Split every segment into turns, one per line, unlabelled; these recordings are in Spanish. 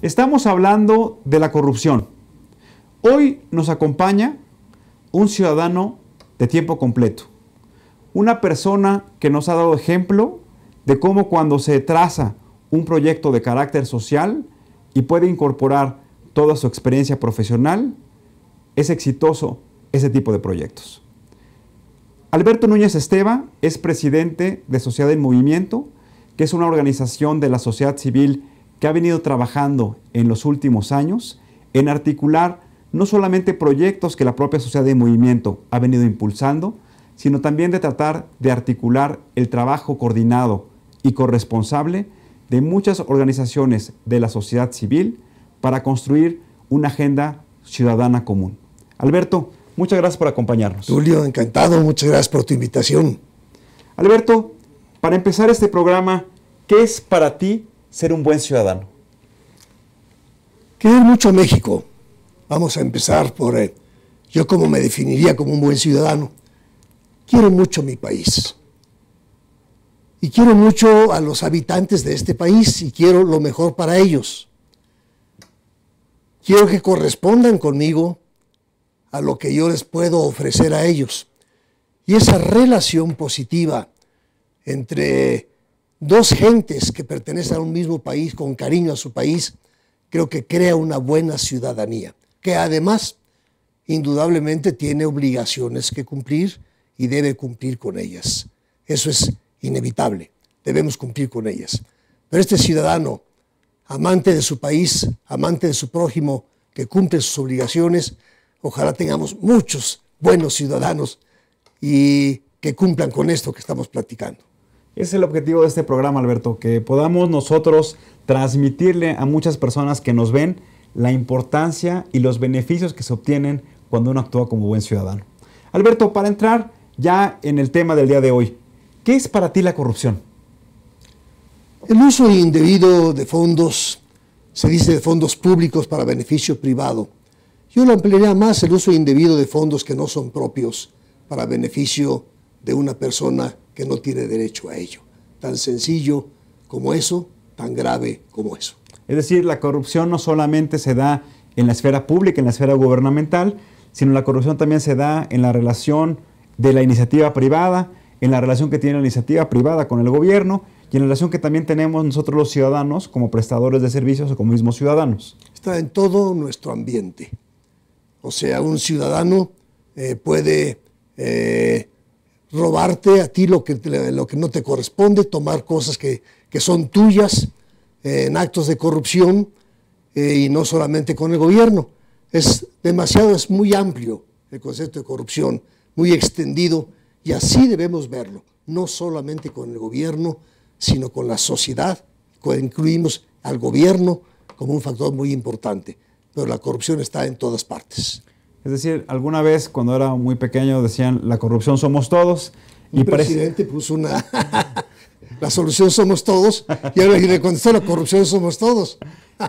Estamos hablando de la corrupción. Hoy nos acompaña un ciudadano de tiempo completo, una persona que nos ha dado ejemplo de cómo cuando se traza un proyecto de carácter social y puede incorporar toda su experiencia profesional, es exitoso ese tipo de proyectos. Alberto Núñez Esteva es presidente de Sociedad en Movimiento, que es una organización de la sociedad civil que ha venido trabajando en los últimos años en articular no solamente proyectos que la propia Sociedad en Movimiento ha venido impulsando, sino también de tratar de articular el trabajo coordinado y corresponsable de muchas organizaciones de la sociedad civil para construir una agenda ciudadana común. Alberto, muchas gracias por acompañarnos.
Tulio, encantado, muchas gracias por tu invitación.
Alberto, para empezar este programa, ¿qué es para ti ser un buen ciudadano?
Querer mucho a México. Vamos a empezar por yo como me definiría como un buen ciudadano. Quiero mucho mi país. Y quiero mucho a los habitantes de este país y quiero lo mejor para ellos. Quiero que correspondan conmigo a lo que yo les puedo ofrecer a ellos. Y esa relación positiva entre dos gentes que pertenecen a un mismo país, con cariño a su país, creo que crea una buena ciudadanía, que además, indudablemente, tiene obligaciones que cumplir y debe cumplir con ellas. Eso es inevitable, debemos cumplir con ellas. Pero este ciudadano, amante de su país, amante de su prójimo, que cumple sus obligaciones, ojalá tengamos muchos buenos ciudadanos y que cumplan con esto que estamos platicando.
Ese es el objetivo de este programa, Alberto, que podamos nosotros transmitirle a muchas personas que nos ven la importancia y los beneficios que se obtienen cuando uno actúa como buen ciudadano. Alberto, para entrar ya en el tema del día de hoy, ¿qué es para ti la corrupción?
El uso indebido de fondos, se dice de fondos públicos para beneficio privado. Yo lo ampliaría más, el uso indebido de fondos que no son propios para beneficio de una persona que no tiene derecho a ello. Tan sencillo como eso, tan grave como eso.
Es decir, la corrupción no solamente se da en la esfera pública, en la esfera gubernamental, sino la corrupción también se da en la relación de la iniciativa privada, en la relación que tiene la iniciativa privada con el gobierno y en la relación que también tenemos nosotros los ciudadanos como prestadores de servicios o como mismos ciudadanos.
Está en todo nuestro ambiente. O sea, un ciudadano puede robarte a ti lo que no te corresponde, tomar cosas que son tuyas en actos de corrupción y no solamente con el gobierno. Es muy amplio el concepto de corrupción, muy extendido y así debemos verlo, no solamente con el gobierno, sino con la sociedad. Incluimos al gobierno como un factor muy importante, pero la corrupción está en todas partes.
Es decir, alguna vez cuando era muy pequeño decían la corrupción somos todos.
Y el presidente puso la solución somos todos y ahora le contestó la corrupción somos todos.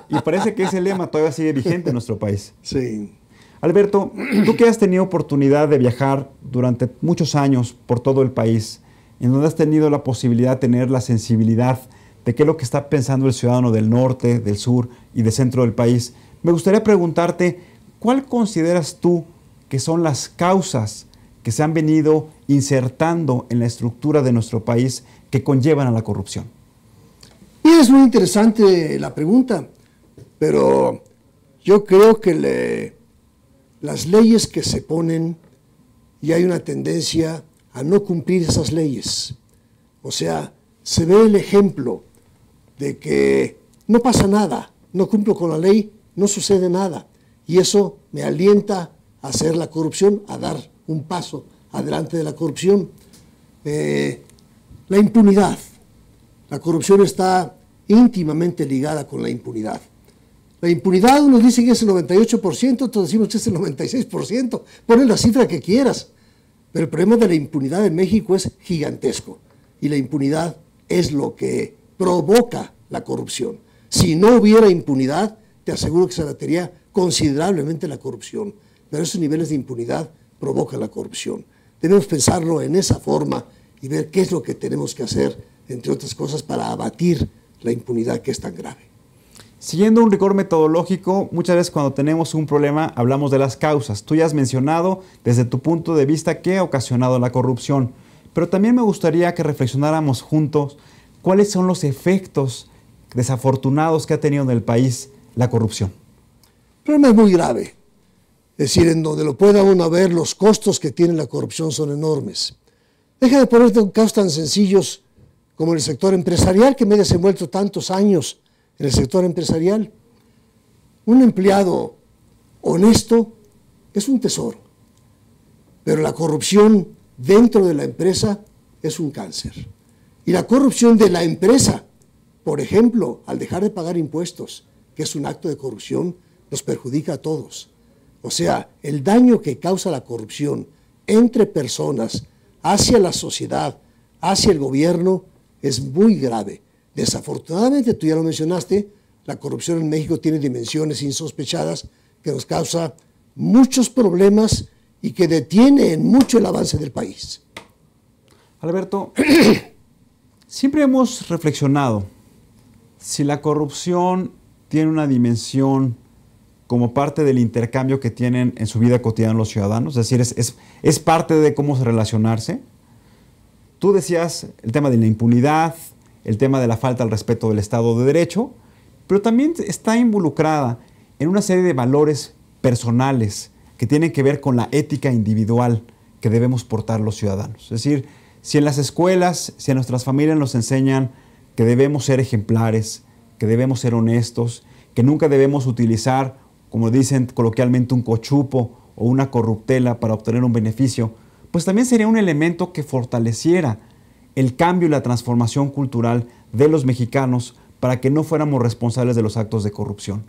Y parece que ese lema todavía sigue vigente en nuestro país.
Sí.
Alberto, tú que has tenido oportunidad de viajar durante muchos años por todo el país, en donde has tenido la posibilidad de tener la sensibilidad de qué es lo que está pensando el ciudadano del norte, del sur y del centro del país, me gustaría preguntarte, ¿cuál consideras tú que son las causas que se han venido insertando en la estructura de nuestro país que conllevan a la corrupción?
Y es muy interesante la pregunta, pero yo creo que las leyes que se ponen y hay una tendencia a no cumplir esas leyes. O sea, se ve el ejemplo de que no pasa nada, no cumplo con la ley, no sucede nada. Y eso me alienta a hacer la corrupción, a dar un paso adelante de la corrupción. La impunidad. La corrupción está íntimamente ligada con la impunidad. La impunidad, unos dicen que es el 98%, otros decimos que es el 96%. Ponen la cifra que quieras. Pero el problema de la impunidad en México es gigantesco. Y la impunidad es lo que provoca la corrupción. Si no hubiera impunidad, te aseguro que se abatiría considerablemente la corrupción. Pero esos niveles de impunidad provocan la corrupción. Debemos pensarlo en esa forma y ver qué es lo que tenemos que hacer, entre otras cosas, para abatir la impunidad que es tan grave.
Siguiendo un rigor metodológico, muchas veces cuando tenemos un problema hablamos de las causas. Tú ya has mencionado desde tu punto de vista qué ha ocasionado la corrupción, pero también me gustaría que reflexionáramos juntos cuáles son los efectos desafortunados que ha tenido en el país la corrupción.
El problema es muy grave. Es decir, en donde lo pueda uno ver, los costos que tiene la corrupción son enormes. Deja de ponerte en casos tan sencillos como el sector empresarial, que me he desenvuelto tantos años en el sector empresarial. Un empleado honesto es un tesoro, pero la corrupción dentro de la empresa es un cáncer. Y la corrupción de la empresa, por ejemplo, al dejar de pagar impuestos, que es un acto de corrupción, nos perjudica a todos. O sea, el daño que causa la corrupción entre personas, hacia la sociedad, hacia el gobierno, es muy grave. Desafortunadamente, tú ya lo mencionaste, la corrupción en México tiene dimensiones insospechadas que nos causa muchos problemas y que detiene en mucho el avance del país.
Alberto, siempre hemos reflexionado si la corrupción tiene una dimensión como parte del intercambio que tienen en su vida cotidiana los ciudadanos, es decir, es parte de cómo relacionarse. Tú decías el tema de la impunidad, el tema de la falta al respeto del Estado de Derecho, pero también está involucrada en una serie de valores personales que tienen que ver con la ética individual que debemos portar los ciudadanos. Es decir, si en las escuelas, si en nuestras familias nos enseñan que debemos ser ejemplares, que debemos ser honestos, que nunca debemos utilizar, como dicen coloquialmente, un cochupo o una corruptela para obtener un beneficio, pues también sería un elemento que fortaleciera el cambio y la transformación cultural de los mexicanos para que no fuéramos responsables de los actos de corrupción.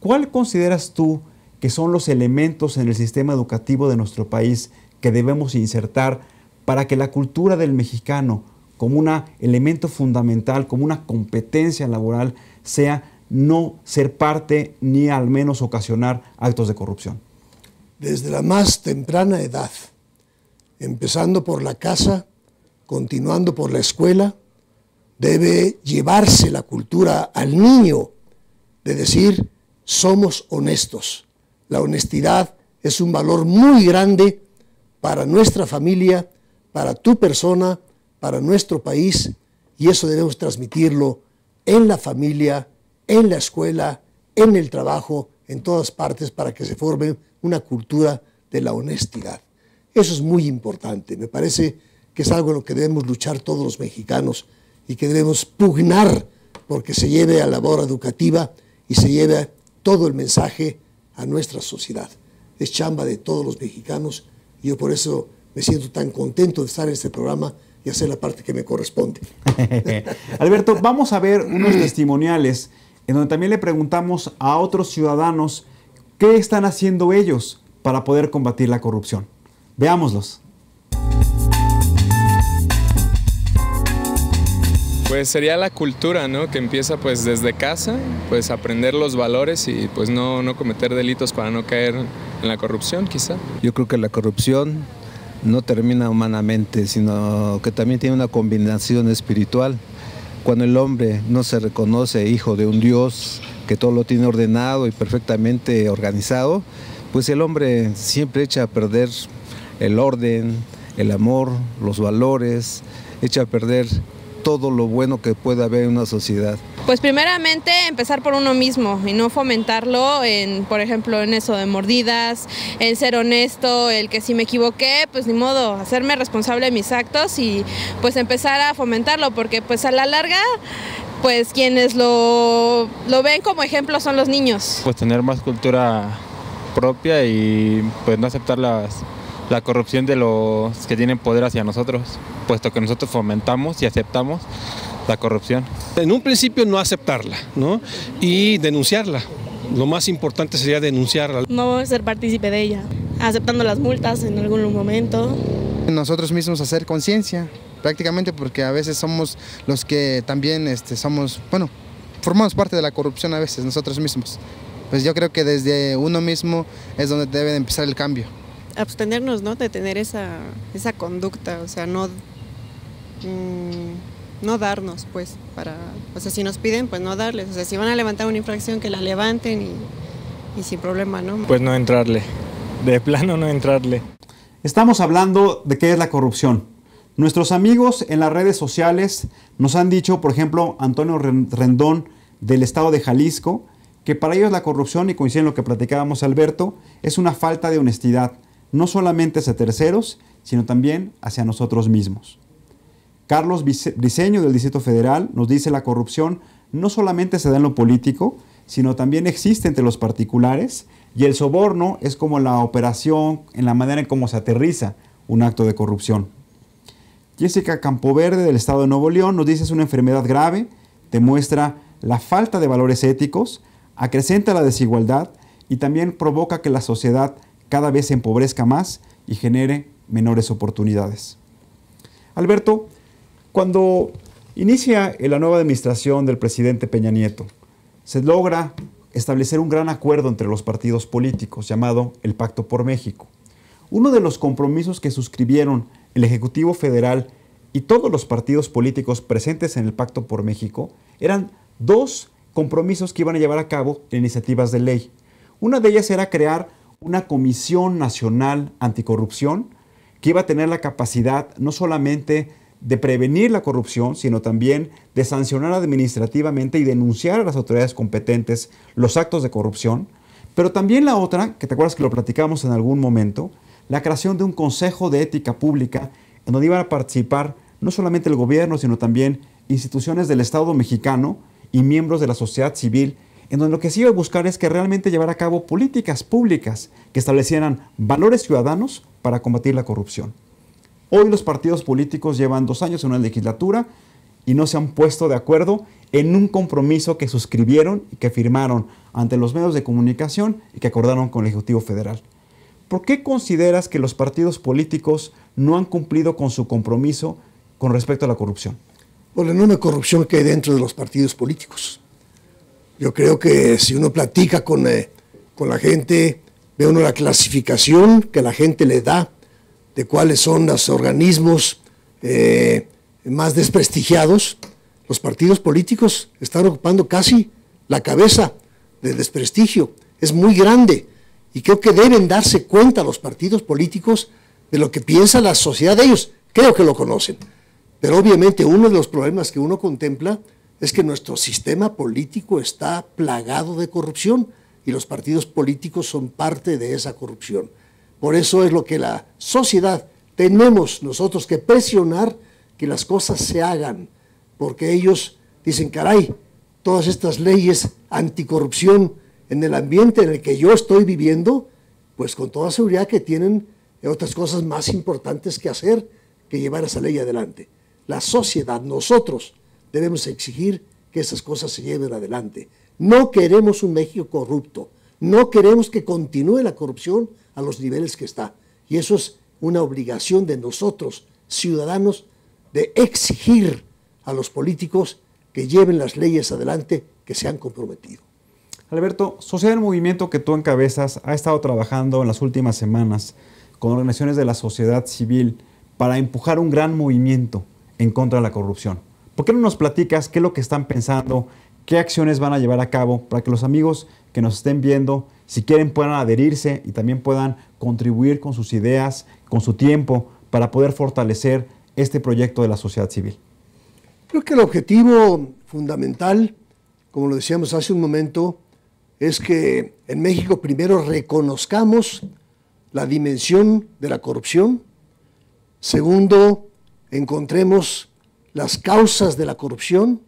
¿Cuál consideras tú que son los elementos en el sistema educativo de nuestro país que debemos insertar para que la cultura del mexicano, como un elemento fundamental, como una competencia laboral, sea no ser parte ni al menos ocasionar actos de corrupción?
Desde la más temprana edad, empezando por la casa, continuando por la escuela, debe llevarse la cultura al niño de decir, somos honestos. La honestidad es un valor muy grande para nuestra familia, para tu persona, para nuestro país, y eso debemos transmitirlo en la familia, en la escuela, en el trabajo, en todas partes, para que se forme una cultura de la honestidad. Eso es muy importante. Me parece que es algo en lo que debemos luchar todos los mexicanos y que debemos pugnar porque se lleve a la labor educativa y se lleve todo el mensaje a nuestra sociedad. Es chamba de todos los mexicanos y yo por eso me siento tan contento de estar en este programa y hacer la parte que me corresponde.
Alberto, vamos a ver unos testimoniales en donde también le preguntamos a otros ciudadanos qué están haciendo ellos para poder combatir la corrupción. Veámoslos.
Pues sería la cultura, ¿no? Que empieza pues desde casa, pues aprender los valores y pues no cometer delitos para no caer en la corrupción, quizá.
Yo creo que la corrupción no termina humanamente, sino que también tiene una combinación espiritual. Cuando el hombre no se reconoce hijo de un Dios que todo lo tiene ordenado y perfectamente organizado, pues el hombre siempre echa a perder el orden, el amor, los valores, echa a perder todo lo bueno que puede haber en una sociedad.
Pues primeramente empezar por uno mismo y no fomentarlo en, por ejemplo, en eso de mordidas, en ser honesto, el que si me equivoqué, pues ni modo, hacerme responsable de mis actos y pues empezar a fomentarlo, porque pues a la larga, pues quienes lo ven como ejemplo son los niños.
Pues tener más cultura propia y pues no aceptar la corrupción de los que tienen poder hacia nosotros, puesto que nosotros fomentamos y aceptamos la corrupción.
En un principio no aceptarla, ¿no? Y denunciarla. Lo más importante sería denunciarla.
No ser partícipe de ella, aceptando las multas en algún momento.
Nosotros mismos hacer conciencia, prácticamente porque a veces somos los que también formamos parte de la corrupción a veces, nosotros mismos. Pues yo creo que desde uno mismo es donde debe de empezar el cambio.
Abstenernos, ¿no? De tener esa conducta, o sea, no
no darnos, pues, o sea, si nos piden, pues no darles. O sea, si van a levantar una infracción, que la levanten y sin problema, ¿no?
Pues no entrarle, de plano no entrarle.
Estamos hablando de qué es la corrupción. Nuestros amigos en las redes sociales nos han dicho, por ejemplo, Antonio Rendón del estado de Jalisco, que para ellos la corrupción, y coincide en lo que platicábamos Alberto, es una falta de honestidad, no solamente hacia terceros, sino también hacia nosotros mismos. Carlos Briceño del Distrito Federal nos dice: la corrupción no solamente se da en lo político, sino también existe entre los particulares, y el soborno es como la operación, en la manera en cómo se aterriza un acto de corrupción. Jessica Campoverde del estado de Nuevo León nos dice: es una enfermedad grave, demuestra la falta de valores éticos, acrecenta la desigualdad y también provoca que la sociedad cada vez se empobrezca más y genere menores oportunidades. Alberto, cuando inicia la nueva administración del presidente Peña Nieto, se logra establecer un gran acuerdo entre los partidos políticos llamado el Pacto por México. Uno de los compromisos que suscribieron el Ejecutivo Federal y todos los partidos políticos presentes en el Pacto por México eran dos compromisos que iban a llevar a cabo iniciativas de ley. Una de ellas era crear una Comisión Nacional Anticorrupción que iba a tener la capacidad no solamente de prevenir la corrupción, sino también de sancionar administrativamente y denunciar a las autoridades competentes los actos de corrupción. Pero también la otra, que te acuerdas que lo platicamos en algún momento, la creación de un Consejo de Ética Pública en donde iban a participar no solamente el gobierno, sino también instituciones del Estado mexicano y miembros de la sociedad civil, en donde lo que se iba a buscar es que realmente llevar a cabo políticas públicas que establecieran valores ciudadanos para combatir la corrupción. Hoy los partidos políticos llevan 2 años en una legislatura y no se han puesto de acuerdo en un compromiso que suscribieron y que firmaron ante los medios de comunicación y que acordaron con el Ejecutivo Federal. ¿Por qué consideras que los partidos políticos no han cumplido con su compromiso con respecto a la corrupción?
Por la enorme corrupción que hay dentro de los partidos políticos. Yo creo que si uno platica con la gente, ve uno la clasificación que la gente le da de cuáles son los organismos más desprestigiados. Los partidos políticos están ocupando casi la cabeza del desprestigio. Es muy grande y creo que deben darse cuenta los partidos políticos de lo que piensa la sociedad de ellos. Creo que lo conocen. Pero obviamente uno de los problemas que uno contempla es que nuestro sistema político está plagado de corrupción y los partidos políticos son parte de esa corrupción. Por eso es lo que la sociedad tenemos nosotros que presionar que las cosas se hagan, porque ellos dicen, caray, todas estas leyes anticorrupción en el ambiente en el que yo estoy viviendo, pues con toda seguridad que tienen otras cosas más importantes que hacer que llevar esa ley adelante. La sociedad, nosotros, debemos exigir que esas cosas se lleven adelante. No queremos un México corrupto, no queremos que continúe la corrupción a los niveles que está. Y eso es una obligación de nosotros, ciudadanos, de exigir a los políticos que lleven las leyes adelante que se han comprometido.
Alberto, Sociedad en Movimiento, que tú encabezas, ha estado trabajando en las últimas semanas con organizaciones de la sociedad civil para empujar un gran movimiento en contra de la corrupción. ¿Por qué no nos platicas qué es lo que están pensando, qué acciones van a llevar a cabo para que los amigos que nos estén viendo, si quieren, puedan adherirse y también puedan contribuir con sus ideas, con su tiempo, para poder fortalecer este proyecto de la sociedad civil?
Creo que el objetivo fundamental, como lo decíamos hace un momento, es que en México primero reconozcamos la dimensión de la corrupción. Segundo, encontremos las causas de la corrupción.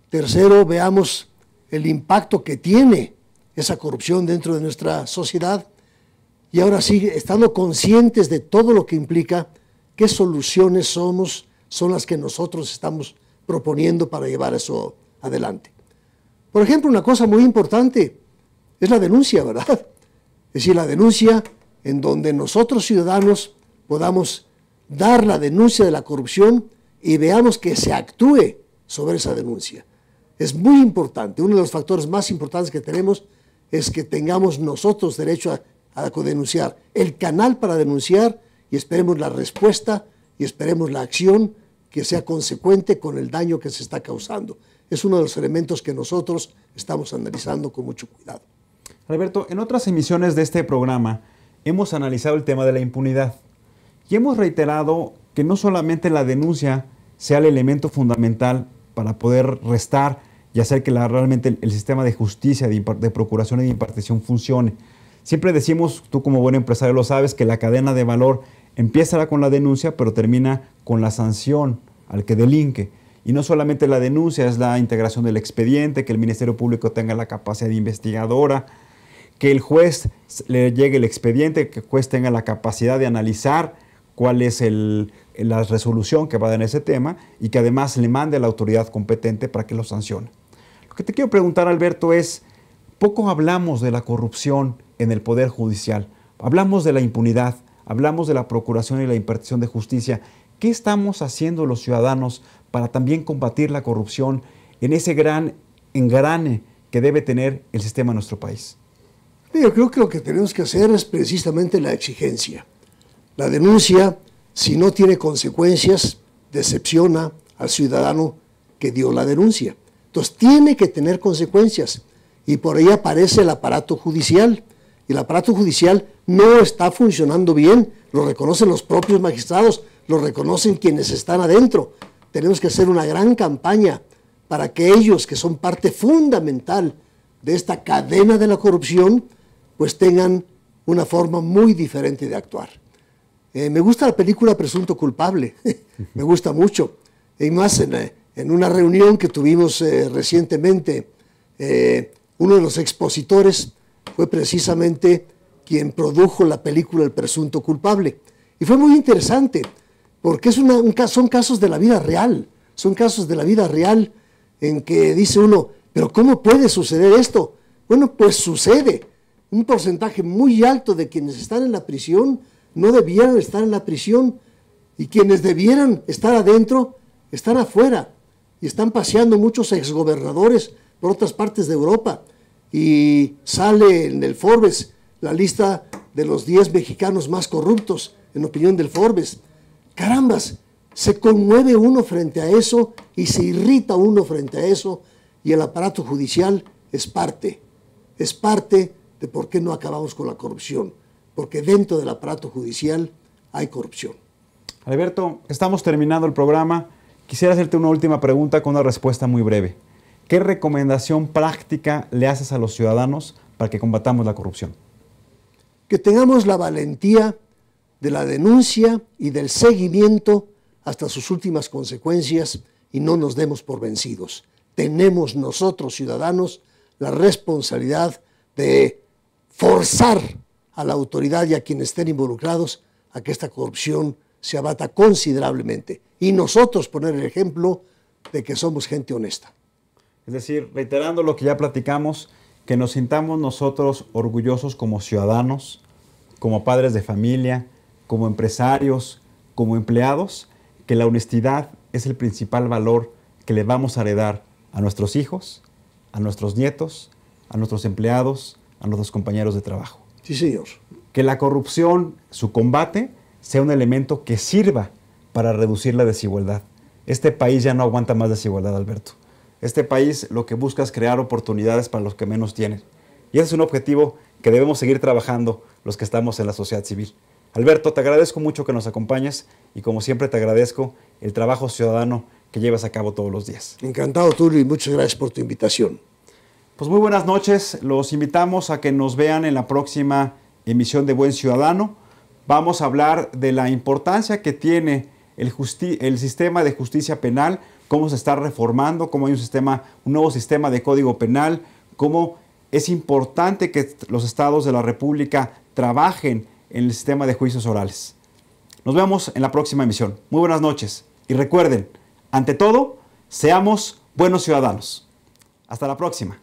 Tercero, veamos el impacto que tiene esa corrupción dentro de nuestra sociedad. Y ahora sí, estando conscientes de todo lo que implica, qué soluciones son las que nosotros estamos proponiendo para llevar eso adelante. Por ejemplo, una cosa muy importante es la denuncia, ¿verdad? Es decir, la denuncia en donde nosotros ciudadanos podamos dar la denuncia de la corrupción y veamos que se actúe sobre esa denuncia. Es muy importante, uno de los factores más importantes que tenemos es que tengamos nosotros derecho a denunciar, el canal para denunciar y esperemos la respuesta y esperemos la acción que sea consecuente con el daño que se está causando. Es uno de los elementos que nosotros estamos analizando con mucho cuidado.
Alberto, en otras emisiones de este programa hemos analizado el tema de la impunidad y hemos reiterado que no solamente la denuncia sea el elemento fundamental para poder restar y hacer que realmente el sistema de justicia, de procuración y de impartición funcione. Siempre decimos, tú como buen empresario lo sabes, que la cadena de valor empieza con la denuncia, pero termina con la sanción al que delinque. Y no solamente la denuncia, es la integración del expediente, que el Ministerio Público tenga la capacidad investigadora, que el juez le llegue el expediente, que el juez tenga la capacidad de analizar cuál es la resolución que va a dar en ese tema y que además le mande a la autoridad competente para que lo sancione. Lo que te quiero preguntar, Alberto, es, poco hablamos de la corrupción en el Poder Judicial, hablamos de la impunidad, hablamos de la procuración y la impartición de justicia. ¿Qué estamos haciendo los ciudadanos para también combatir la corrupción en ese gran engrane que debe tener el sistema de nuestro país?
Yo creo que lo que tenemos que hacer es precisamente la exigencia. La denuncia, si no tiene consecuencias, decepciona al ciudadano que dio la denuncia. Entonces tiene que tener consecuencias y por ahí aparece el aparato judicial. Y el aparato judicial no está funcionando bien, lo reconocen los propios magistrados, lo reconocen quienes están adentro. Tenemos que hacer una gran campaña para que ellos, que son parte fundamental de esta cadena de la corrupción, pues tengan una forma muy diferente de actuar. Me gusta la película Presunto Culpable, me gusta mucho. Y más en una reunión que tuvimos recientemente, uno de los expositores fue precisamente quien produjo la película El Presunto Culpable. Y fue muy interesante, porque son casos de la vida real, son casos de la vida real en que dice uno, pero ¿cómo puede suceder esto? Bueno, pues sucede. Un porcentaje muy alto de quienes están en la prisión no debieran estar en la prisión y quienes debieran estar adentro están afuera y están paseando muchos exgobernadores por otras partes de Europa y sale en el Forbes la lista de los 10 mexicanos más corruptos, en opinión del Forbes. Carambas, se conmueve uno frente a eso y se irrita uno frente a eso y el aparato judicial es parte de por qué no acabamos con la corrupción, porque dentro del aparato judicial hay corrupción.
Alberto, estamos terminando el programa. Quisiera hacerte una última pregunta con una respuesta muy breve. ¿Qué recomendación práctica le haces a los ciudadanos para que combatamos la corrupción?
Que tengamos la valentía de la denuncia y del seguimiento hasta sus últimas consecuencias y no nos demos por vencidos. Tenemos nosotros, ciudadanos, la responsabilidad de forzar a la autoridad y a quienes estén involucrados a que esta corrupción se abata considerablemente. Y nosotros poner el ejemplo de que somos gente honesta.
Es decir, reiterando lo que ya platicamos, que nos sintamos nosotros orgullosos como ciudadanos, como padres de familia, como empresarios, como empleados, que la honestidad es el principal valor que le vamos a heredar a nuestros hijos, a nuestros nietos, a nuestros empleados, a nuestros compañeros de trabajo.
Sí, señor.
Que la corrupción, su combate, sea un elemento que sirva para reducir la desigualdad. Este país ya no aguanta más desigualdad, Alberto. Este país lo que busca es crear oportunidades para los que menos tienen. Y ese es un objetivo que debemos seguir trabajando los que estamos en la sociedad civil. Alberto, te agradezco mucho que nos acompañes y como siempre te agradezco el trabajo ciudadano que llevas a cabo todos los días.
Encantado, Tulio, y muchas gracias por tu invitación.
Pues muy buenas noches. Los invitamos a que nos vean en la próxima emisión de Buen Ciudadano. Vamos a hablar de la importancia que tiene el sistema de justicia penal, cómo se está reformando, cómo hay un nuevo sistema de código penal, cómo es importante que los estados de la República trabajen en el sistema de juicios orales. Nos vemos en la próxima emisión. Muy buenas noches. Y recuerden, ante todo, seamos buenos ciudadanos. Hasta la próxima.